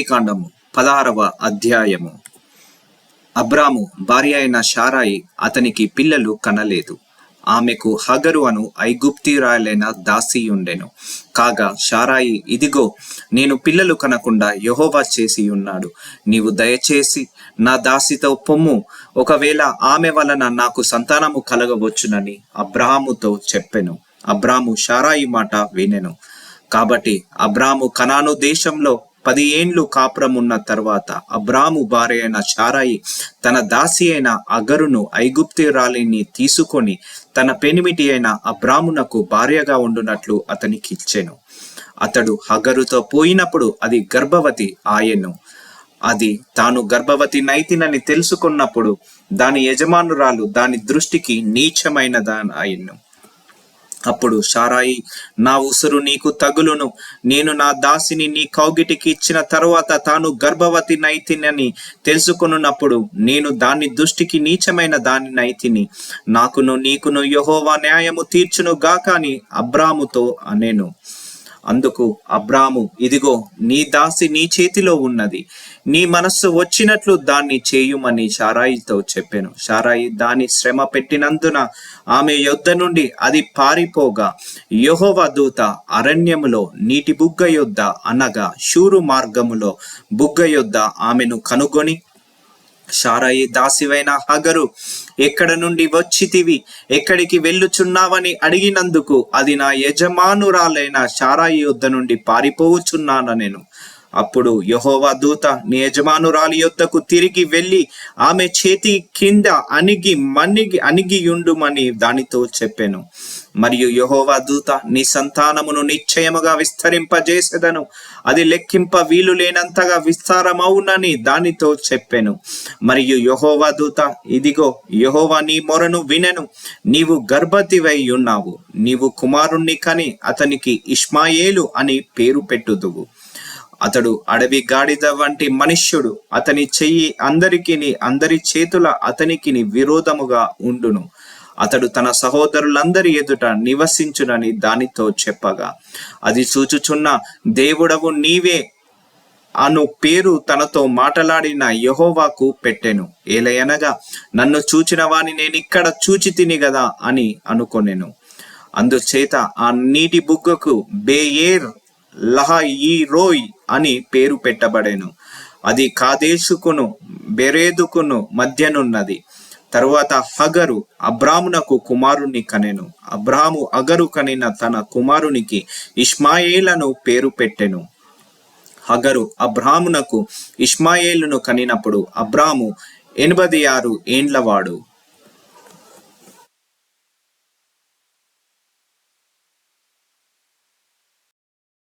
ఆదికాండము 16వ అధ్యాయము. అబ్రాము భార్య అయిన శారాయి అతనికి పిల్లలు కనలేదు. ఆమెకు హగరు అను ఐగుప్తీయురాలైన దాసి ఉండెను. కాగా శారాయి, ఇదిగో, నేను పిల్లలు కనకుండా యెహోవా చేసి ఉన్నాడు. నీవు దయచేసి నా దాసితో పొమ్ము, ఒకవేళ ఆమె వలన నాకు సంతానము కలగవచ్చునని అబ్రాముతో చెప్పెను. అబ్రాము శారాయి మాట వినెను. కాబట్టి అబ్రాము కనాను దేశంలో 10 ఏండ్లు కాపురమున్న తర్వాత అబ్రాము భార్య అయిన శారాయి తన దాసి అయిన అగరును ఐగుప్తీయురాలిని తీసుకొని తన పెనిమిటి అయిన అబ్రామునకు భార్యగా ఉండునట్లు అతనికి ఇచ్చెను. అతడు హగరుతో పోయినప్పుడు అది గర్భవతి ఆయెను. అది తాను గర్భవతి నైతినని తెలుసుకున్నప్పుడు దాని యజమానురాలు దాని దృష్టికి నీచమైనదాయెను. అప్పుడు శారాయి, నా ఉసురు నీకు తగులును. నేను నా దాసిని నీ కౌగిటికి ఇచ్చిన తరువాత తాను గర్భవతి నైతినని తెలుసుకున్నప్పుడు నేను దాని దృష్టికి నీచమైన దాని నైతిని. నాకును నీకును యెహోవా న్యాయము తీర్చును గాక అని అబ్రాముతో అనెను. అందుకు అబ్రాము, ఇదిగో, నీ దాసి నీ చేతిలో ఉన్నది, నీ మనస్సు వచ్చినట్లు దాన్ని చేయుమని శారాయితో చెప్పెను. శారాయి దాని శ్రమ పెట్టినందున ఆమె యొద్ద నుండి అది పారిపోగా యెహోవా దూత అరణ్యములో నీటి బుగ్గ యొద్ద అనగా షూరు మార్గములో బుగ్గ యొద్ద ఆమెను కనుగొని, శారాయి దాసివైన హగరు, ఎక్కడ నుండి వచ్చితివి, ఎక్కడికి వెళ్ళుచున్నావని అడిగినందుకు అది నా యజమానురాలైన శారాయి యొద్ద నుండి పారిపోవచ్చున్నానెను. అప్పుడు యెహోవా దూత, నీ యజమానురాలి యొద్దకు తిరిగి వెళ్ళి ఆమె చేతి కింద అణిగియుండుమని దానితో చెప్పెను. మరియు యెహోవా దూత, నీ సంతానమును నిశ్చయముగా విస్తరింపజేసెదను, అది లెక్కింప వీలు లేనంతగా విస్తారమవునని దానితో చెప్పెను. మరియు యెహోవా దూత, ఇదిగో, యెహోవా నీ మొరను వినెను, నీవు గర్భవతివై ఉన్నావు, నీవు కుమారుణ్ణి కని అతనికి ఇష్మాయేలు అని పేరు పెట్టుదువు. అతడు అడవి గాడిద వంటి మనుష్యుడు, అతని చెయ్యి అందరి చేతుల అతనికి విరోధముగా ఉండును. అతడు తన సహోదరులందరి ఎదుట నివసించునని దానితో చెప్పగా, అది చూచుచున్న దేవుడవు నీవే అను పేరు తనతో మాటలాడిన యెహోవాకు పెట్టెను. ఏలయనగా, నన్ను చూచిన వాని నేనిక్కడ చూచి తిని గదా అని అనుకొనెను. అందుచేత ఆ నీటి బుగ్గకు బేయేర్ లహయీరోయ్ అని పేరు పెట్టబడెను. అది కాదేశుకును బెరేదుకును మధ్యనున్నది. తరువాత హగరు అబ్రామునకు కుమారుని కనెను. అబ్రాము అగరు కనిన తన కుమారునికి ఇష్మాయేలను పేరు పెట్టెను. హగరు అబ్రామునకు ఇష్మాయేలును కనినప్పుడు అబ్రాము 86 ఏండ్లవాడు.